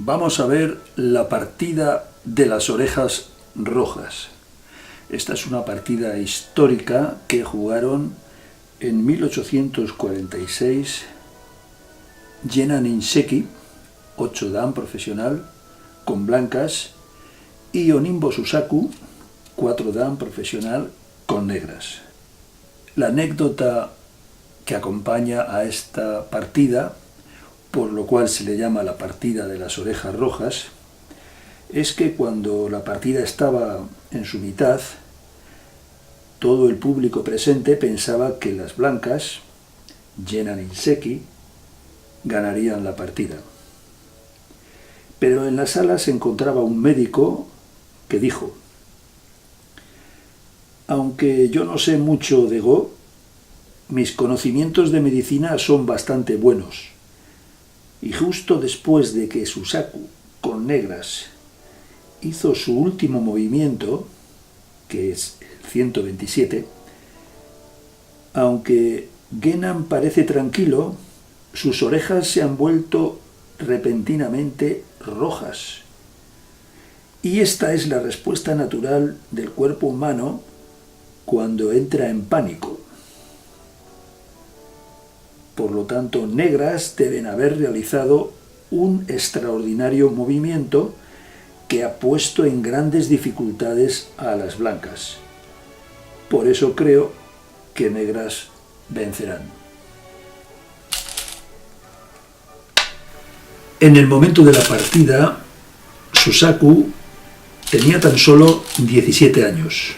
Vamos a ver la partida de las orejas rojas. Esta es una partida histórica que jugaron en 1846 Genna Ninseki, 8 dan profesional, con blancas, y Onimbo Susaku, 4 dan profesional, con negras. La anécdota que acompaña a esta partida, por lo cual se le llama la partida de las orejas rojas, es que cuando la partida estaba en su mitad, todo el público presente pensaba que las blancas, Genna Ninseki, ganarían la partida. Pero en la sala se encontraba un médico que dijo: aunque yo no sé mucho de Go, mis conocimientos de medicina son bastante buenos. Y justo después de que Susaku, con negras, hizo su último movimiento, que es el 127, aunque Gennan parece tranquilo, sus orejas se han vuelto repentinamente rojas. Y esta es la respuesta natural del cuerpo humano cuando entra en pánico. Por lo tanto, negras deben haber realizado un extraordinario movimiento que ha puesto en grandes dificultades a las blancas. Por eso creo que negras vencerán. En el momento de la partida, Susaku tenía tan solo 17 años.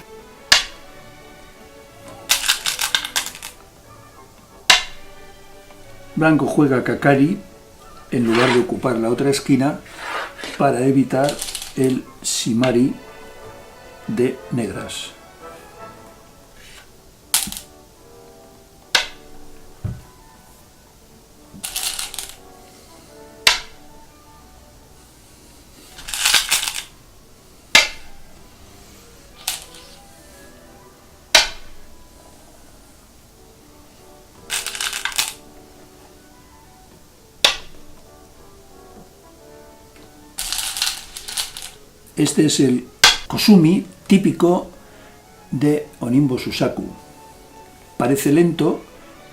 Blanco juega Kakari en lugar de ocupar la otra esquina para evitar el Shimari de negras. Este es el Kosumi típico de Onimbo Susaku. Parece lento,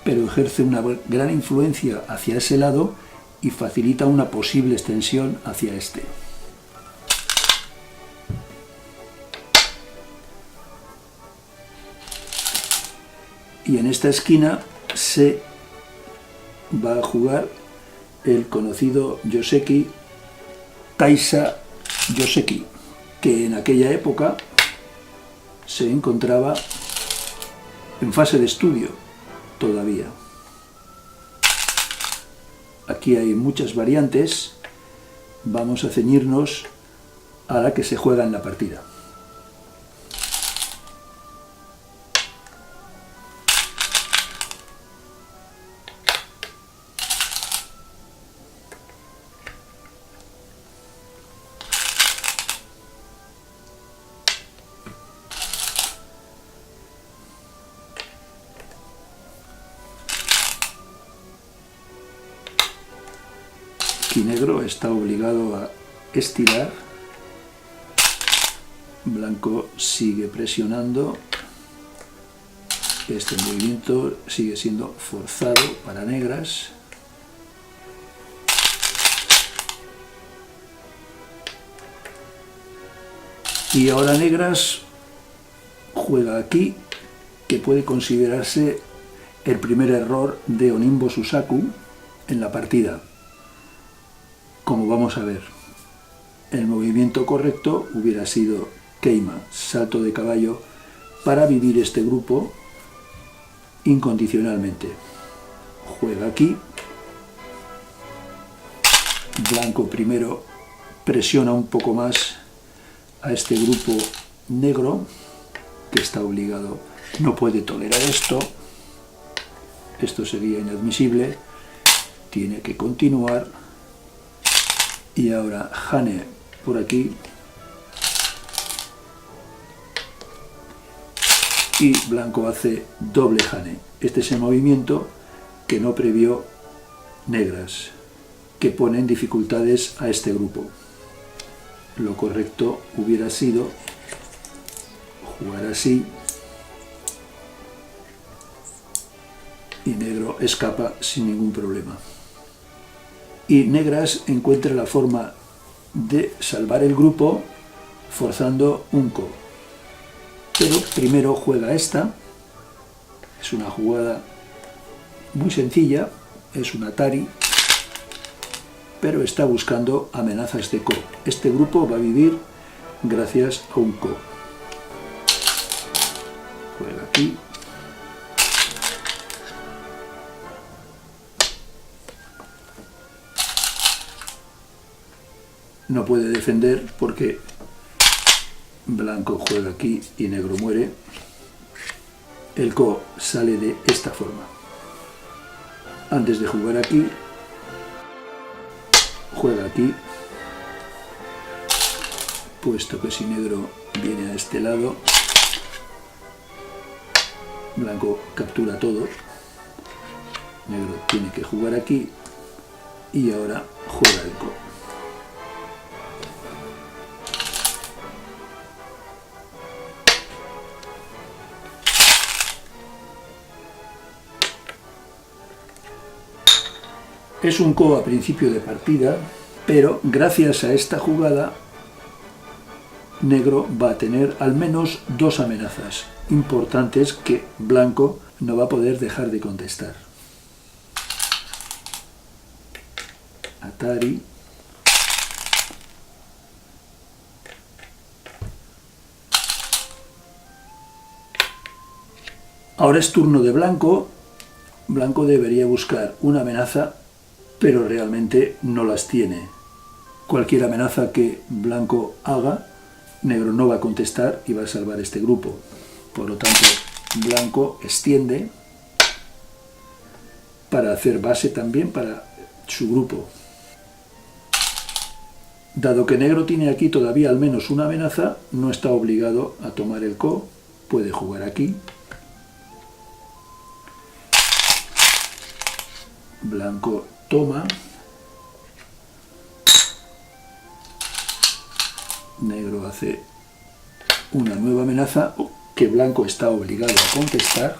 pero ejerce una gran influencia hacia ese lado y facilita una posible extensión hacia este. Y en esta esquina se va a jugar el conocido Yoseki Taisa Yoseki, que en aquella época se encontraba en fase de estudio todavía. Aquí hay muchas variantes, vamos a ceñirnos a la que se juega en la partida. Aquí negro está obligado a estirar, blanco sigue presionando, este movimiento sigue siendo forzado para negras. Y ahora negras juega aquí, que puede considerarse el primer error de Onimbo Susaku en la partida. Como vamos a ver, el movimiento correcto hubiera sido Keima, salto de caballo, para vivir este grupo incondicionalmente. Juega aquí, blanco primero presiona un poco más a este grupo negro, que está obligado, no puede tolerar esto, esto sería inadmisible, tiene que continuar. Y ahora Hane por aquí y blanco hace doble Hane. Este es el movimiento que no previó negras. que ponen dificultades a este grupo. Lo correcto hubiera sido jugar así y negro escapa sin ningún problema. Y negras encuentra la forma de salvar el grupo forzando un ko. Pero primero juega esta. Es una jugada muy sencilla, es un Atari, pero está buscando amenazas de ko. Este grupo va a vivir gracias a un ko. Juega aquí. No puede defender porque blanco juega aquí y negro muere. El ko sale de esta forma. Antes de jugar aquí, juega aquí, puesto que si negro viene a este lado, blanco captura todo. Negro tiene que jugar aquí y ahora juega el ko. Es un ko a principio de partida, pero gracias a esta jugada, negro va a tener al menos dos amenazas importantes que blanco no va a poder dejar de contestar. Atari. Ahora es turno de blanco. Blanco debería buscar una amenaza, pero realmente no las tiene. Cualquier amenaza que blanco haga, negro no va a contestar y va a salvar este grupo. Por lo tanto, blanco extiende para hacer base también para su grupo. Dado que negro tiene aquí todavía al menos una amenaza, no está obligado a tomar el ko, puede jugar aquí. Blanco toma. Negro hace una nueva amenaza que blanco está obligado a contestar.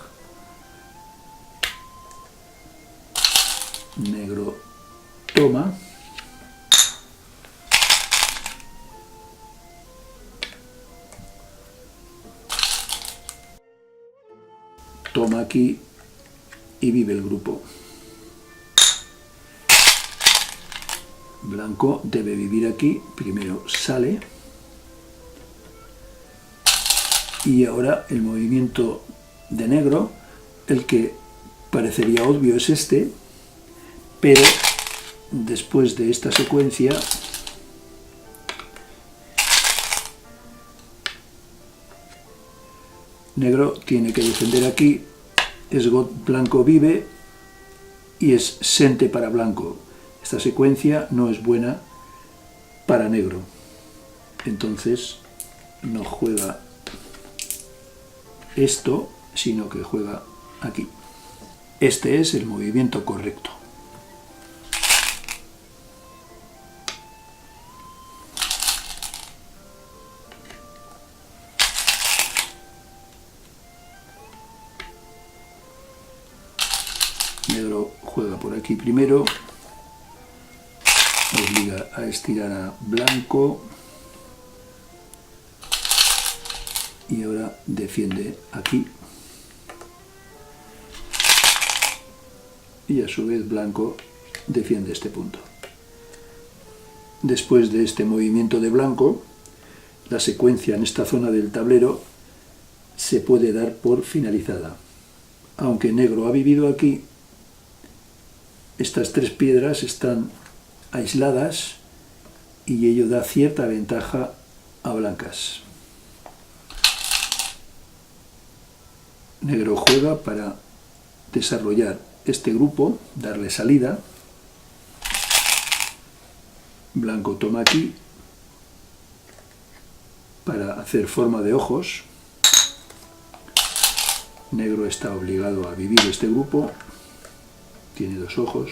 Negro toma. Toma aquí y vive el grupo. Blanco debe vivir aquí, primero sale y ahora el movimiento de negro, el que parecería obvio es este, pero después de esta secuencia negro tiene que defender aquí, blanco vive y es sente para blanco. Esta secuencia no es buena para negro, entonces no juega esto, sino que juega aquí. Este es el movimiento correcto. Negro juega por aquí primero, obliga a estirar a blanco y ahora defiende aquí y a su vez blanco defiende este punto. Después de este movimiento de blanco, la secuencia en esta zona del tablero se puede dar por finalizada. Aunque negro ha vivido aquí, estas tres piedras están aisladas y ello da cierta ventaja a blancas. Negro juega para desarrollar este grupo, darle salida. Blanco toma aquí para hacer forma de ojos. Negro está obligado a vivir este grupo, tiene dos ojos.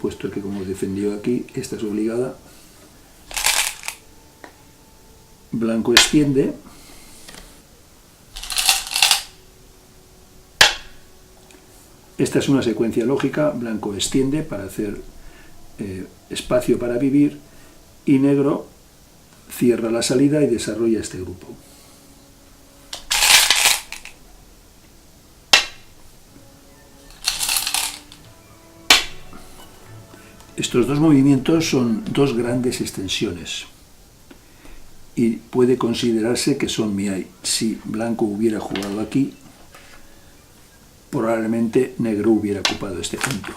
puesto que como defendió aquí, esta es obligada. Blanco extiende. Esta es una secuencia lógica. Blanco extiende para hacer espacio para vivir, y negro cierra la salida y desarrolla este grupo. Estos dos movimientos son dos grandes extensiones y puede considerarse que son Miai. Si blanco hubiera jugado aquí, probablemente negro hubiera ocupado este punto.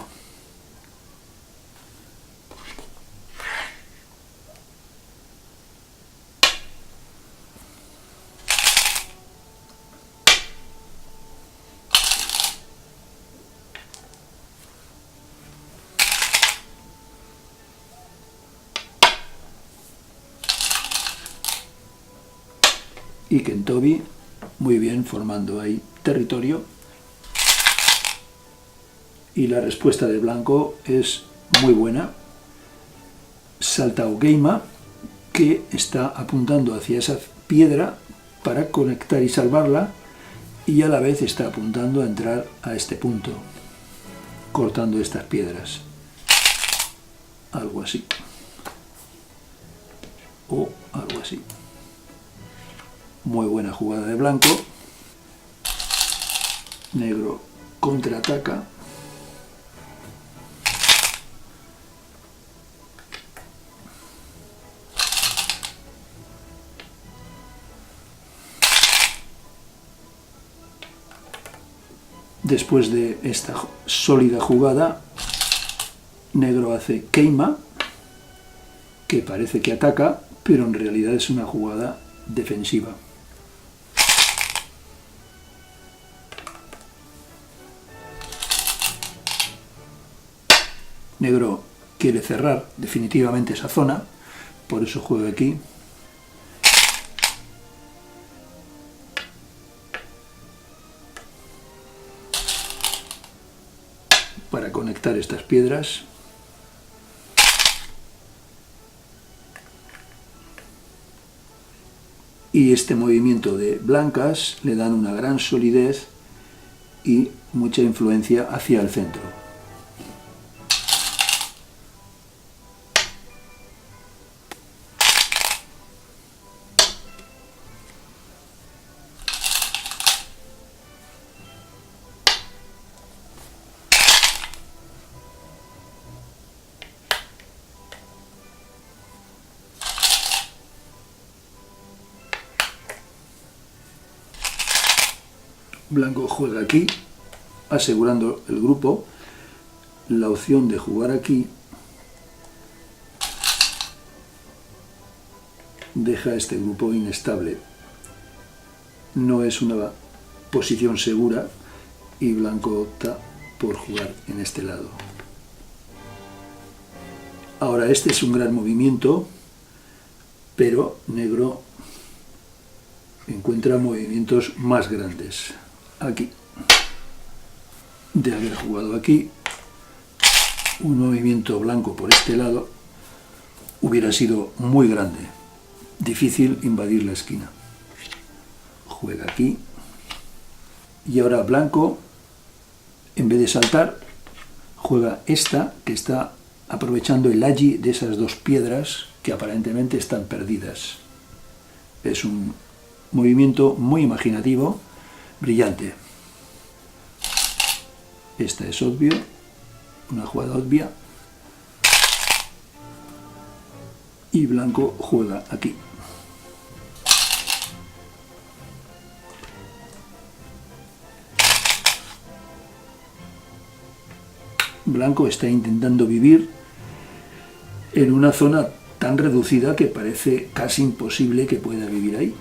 Y Kentobi, muy bien, formando ahí territorio. Y la respuesta de blanco es muy buena. Salta Ogeima, que está apuntando hacia esa piedra para conectar y salvarla, y a la vez está apuntando a entrar a este punto, cortando estas piedras. Algo así. O algo así. Muy buena jugada de blanco. Negro contraataca. Después de esta sólida jugada, negro hace Keima, que parece que ataca, pero en realidad es una jugada defensiva. Negro quiere cerrar definitivamente esa zona, por eso juega aquí. Para conectar estas piedras. Y este movimiento de blancas le dan una gran solidez y mucha influencia hacia el centro. Blanco juega aquí, asegurando el grupo. La opción de jugar aquí deja este grupo inestable. No es una posición segura y blanco opta por jugar en este lado. Ahora este es un gran movimiento, pero negro encuentra movimientos más grandes. Aquí, de haber jugado aquí, un movimiento blanco por este lado hubiera sido muy grande, difícil invadir la esquina. Juega aquí, y ahora blanco, en vez de saltar, juega esta, que está aprovechando el agi de esas dos piedras que aparentemente están perdidas. Es un movimiento muy imaginativo, brillante. Esta es obvio, una jugada obvia. Y blanco juega aquí. Blanco está intentando vivir en una zona tan reducida que parece casi imposible que pueda vivir ahí.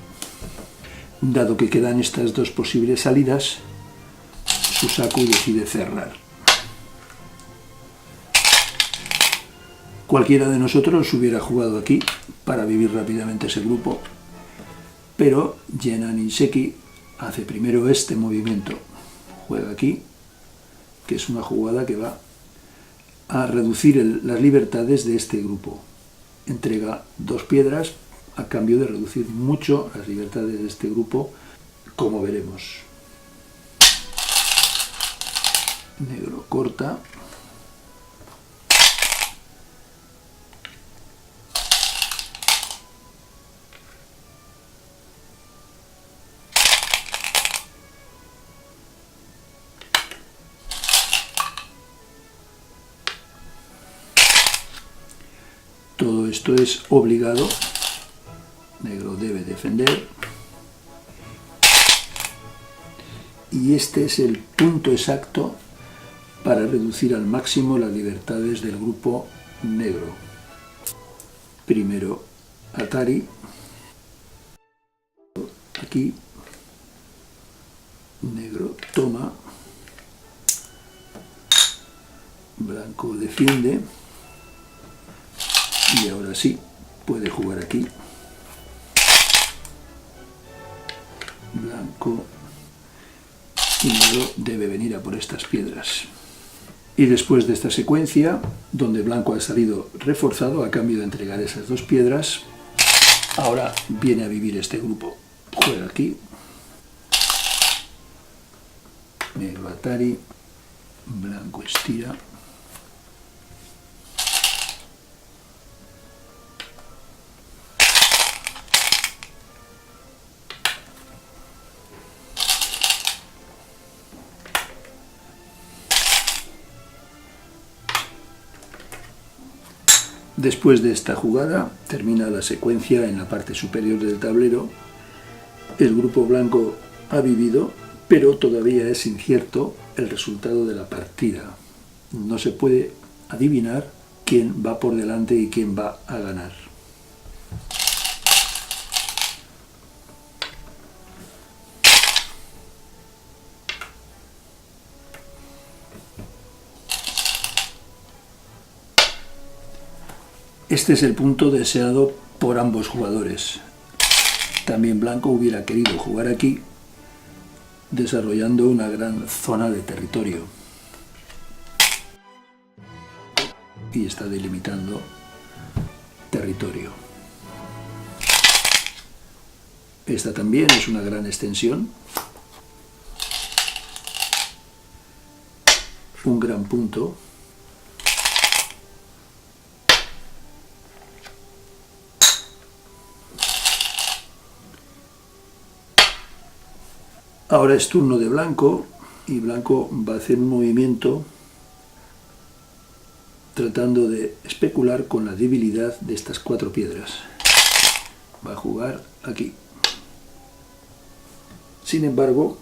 Dado que quedan estas dos posibles salidas, Susaku decide cerrar. Cualquiera de nosotros hubiera jugado aquí para vivir rápidamente ese grupo, pero Genan Iseki hace primero este movimiento. Juega aquí, que es una jugada que va a reducir las libertades de este grupo. Entrega 2 piedras a cambio de reducir mucho las libertades de este grupo, como veremos. Negro corta. Todo esto es obligado. Negro debe defender. Y este es el punto exacto para reducir al máximo las libertades del grupo negro. Primero Atari. Aquí. Negro toma. Blanco defiende. Y ahora sí, puede jugar aquí. Blanco y negro debe venir a por estas piedras. Y después de esta secuencia, donde blanco ha salido reforzado a cambio de entregar esas 2 piedras, ahora viene a vivir este grupo. Juega aquí. Negro Atari. Blanco estira. Después de esta jugada, termina la secuencia en la parte superior del tablero. El grupo blanco ha vivido, pero todavía es incierto el resultado de la partida. No se puede adivinar quién va por delante y quién va a ganar. Este es el punto deseado por ambos jugadores. También blanco hubiera querido jugar aquí, desarrollando una gran zona de territorio. Y está delimitando territorio. Esta también es una gran extensión. Un gran punto. Ahora es turno de blanco y blanco va a hacer un movimiento tratando de especular con la debilidad de estas 4 piedras. Va a jugar aquí. Sin embargo,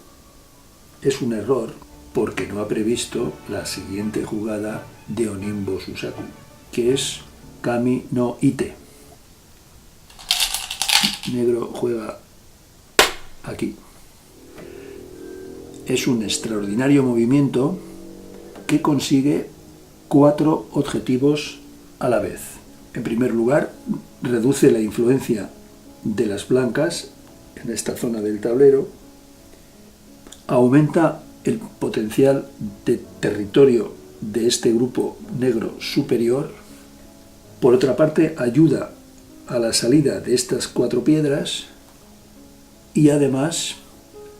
es un error porque no ha previsto la siguiente jugada de Onimbo Susaku, que es Kami no Ite. Negro juega aquí. Es un extraordinario movimiento que consigue 4 objetivos a la vez. En primer lugar, reduce la influencia de las blancas en esta zona del tablero, aumenta el potencial de territorio de este grupo negro superior, por otra parte ayuda a la salida de estas 4 piedras y además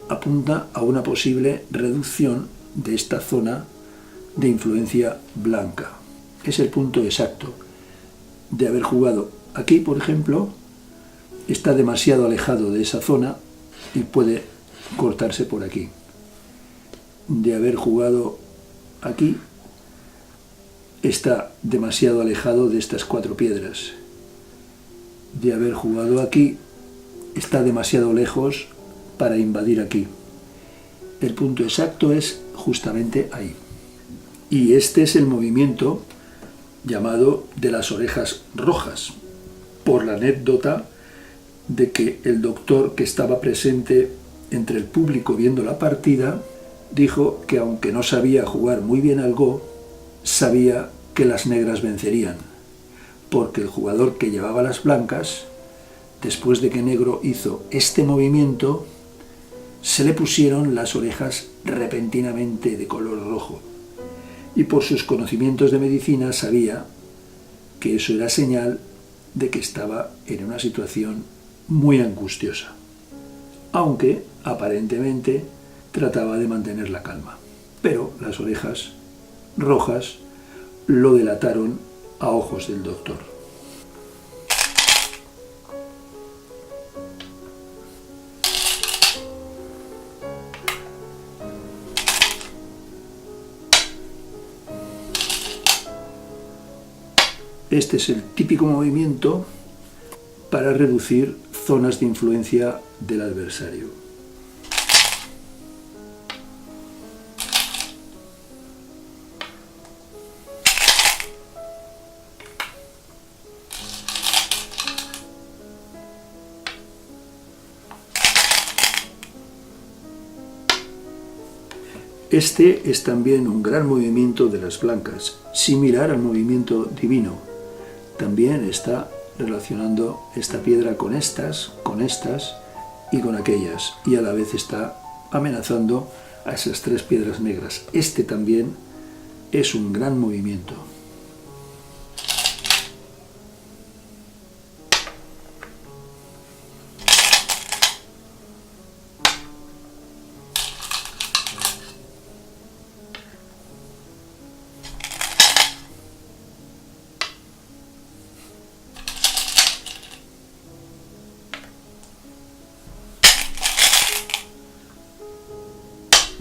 apunta a una posible reducción de esta zona de influencia blanca. Es el punto exacto de haber jugado aquí, por ejemplo, está demasiado alejado de esa zona y puede cortarse por aquí. De haber jugado aquí, está demasiado alejado de estas 4 piedras. De haber jugado aquí, está demasiado lejos para invadir aquí. El punto exacto es justamente ahí. Y este es el movimiento llamado de las orejas rojas, por la anécdota de que el doctor que estaba presente entre el público viendo la partida dijo que aunque no sabía jugar muy bien al Go, sabía que las negras vencerían, porque el jugador que llevaba las blancas, después de que negro hizo este movimiento, se le pusieron las orejas repentinamente de color rojo. y por sus conocimientos de medicina sabía que eso era señal de que estaba en una situación muy angustiosa, aunque aparentemente trataba de mantener la calma. Pero las orejas rojas lo delataron a ojos del doctor. Este es el típico movimiento para reducir zonas de influencia del adversario. Este es también un gran movimiento de las blancas, similar al movimiento divino. También está relacionando esta piedra con estas y con aquellas, y a la vez está amenazando a esas tres piedras negras. Este también es un gran movimiento.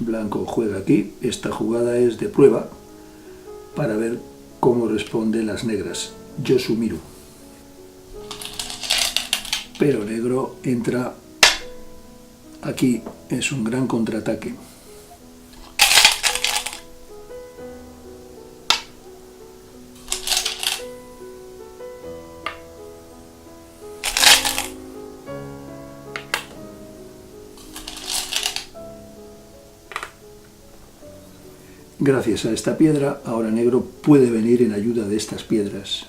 Blanco juega aquí. Esta jugada es de prueba para ver cómo responden las negras. Yosumiru. Pero negro entra aquí. Es un gran contraataque. Gracias a esta piedra, ahora negro puede venir en ayuda de estas piedras.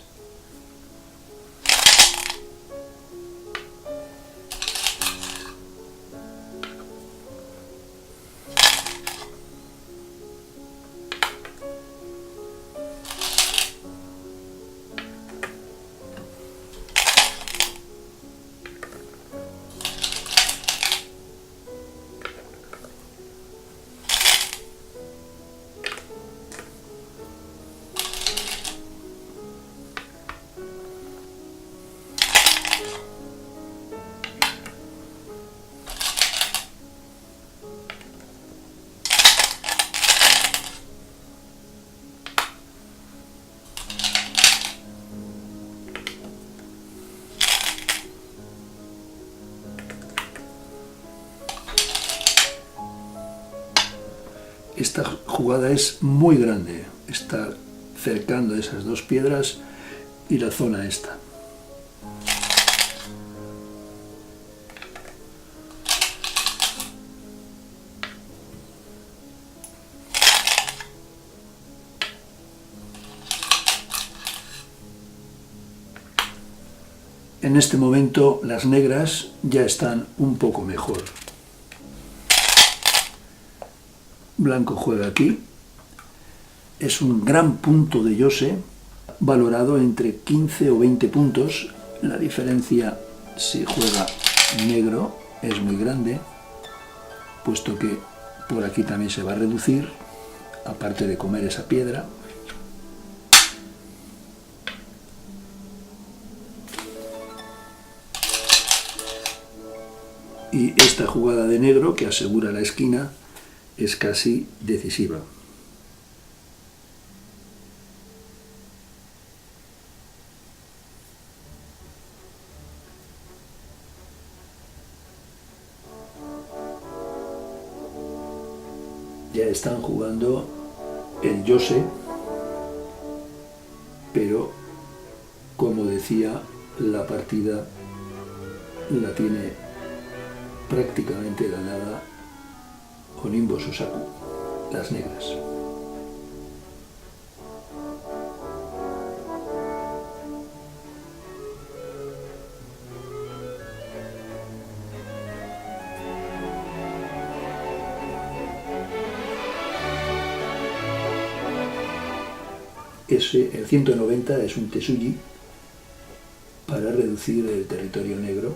Esta jugada es muy grande, está cercando esas dos piedras y la zona esta. En este momento las negras ya están un poco mejor. Blanco juega aquí. Es un gran punto de Yose, valorado entre 15 o 20 puntos. La diferencia si juega negro es muy grande, puesto que por aquí también se va a reducir, aparte de comer esa piedra. Y esta jugada de negro, que asegura la esquina, es casi decisiva. Ya están jugando el Yose, pero como decía, la partida la tiene prácticamente ganada Honimbo Susaku, las negras. el 190 es un Tetsuji para reducir el territorio negro.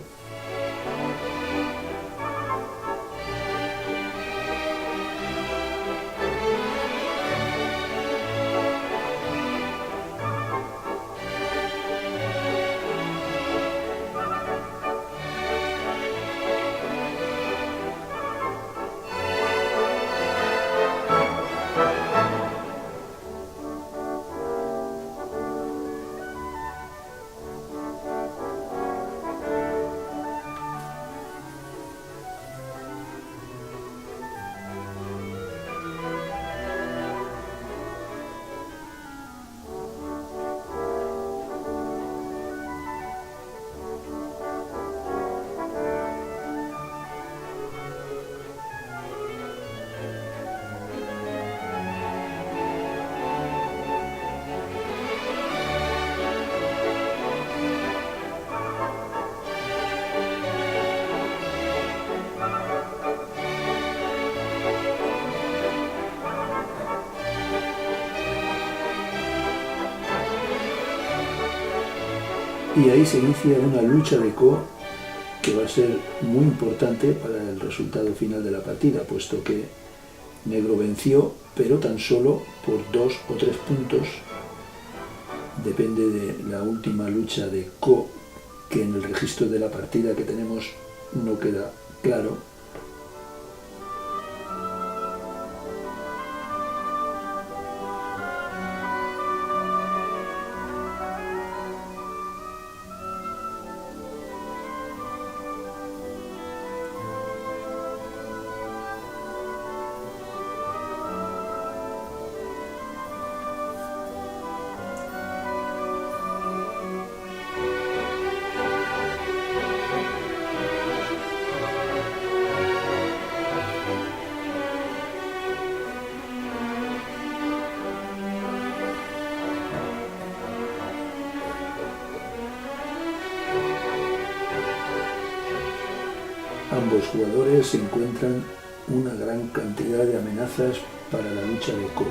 Y ahí se inicia una lucha de Ko que va a ser muy importante para el resultado final de la partida, puesto que negro venció, pero tan solo por 2 o 3 puntos. Depende de la última lucha de Ko, que en el registro de la partida que tenemos no queda claro. Ambos jugadores encuentran una gran cantidad de amenazas para la lucha de Ko.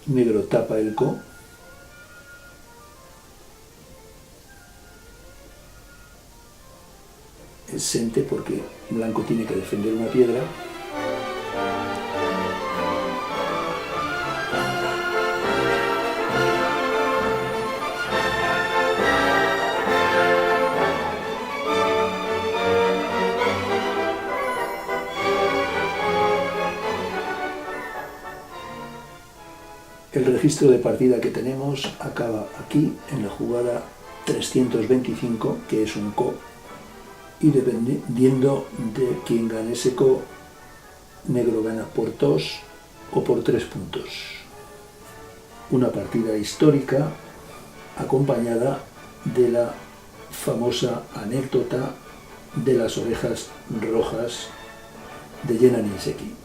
Negro tapa el Ko. Es sente porque blanco tiene que defender una piedra. El registro de partida que tenemos acaba aquí, en la jugada 325, que es un Ko, y dependiendo de quién gane ese Ko, negro gana por 2 o por 3 puntos. Una partida histórica acompañada de la famosa anécdota de las orejas rojas de Genna Ninseki.